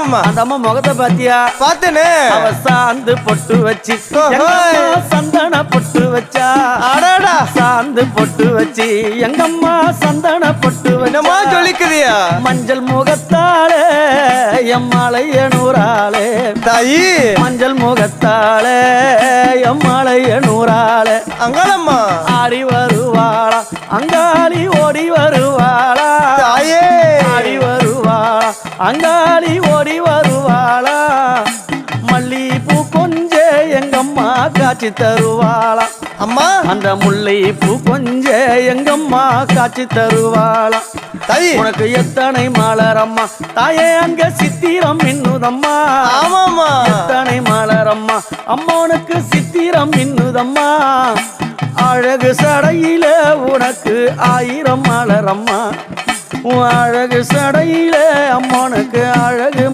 ஆமாமா. அந்த அம்மா முகத்தை பாத்தியா? பார்த்தேனே. அவ சாந்து பொட்டு வச்சு சந்தன பொட்டு வச்சா. அடடா. சாந்து பொட்டு வச்சு எங்கம்மா சந்தன பொட்டு என்னமா வச்சா. சொல்லிக்குதியா? மஞ்சள் முகத்தாளே எம்மாளைய நூறாளே தாயி. மஞ்சள் முகத்தாளே எம்மாளைய நூறாளே அங்காளம்மா. ஆடி வருவாளா அங்காளி ஓடி வருவாளா. தாயே. ஆடி வருவாளா அங்காளி ஓடி வருவாளா. மல்லிப்பூ கொஞ்ச எங்கம்மா காட்சி தருவாளா. அம்மா. அந்த முல்லைப்பூ கொஞ்ச எங்கம்மா காட்சி தருவாளா. தாயி. உனக்கு எத்தனை மலரம்மா தாயே அங்க சித்திரம் இன்னுதம்மா. ஆமாமா. எத்தனை மலரம்மா அம்மனுக்கு சித்திரம் இன்னுதம்மா. அழகு சடையில உனக்கு 1000 மலரம்மா. உன் அழகு சடையில அம்மனுக்கு அழகு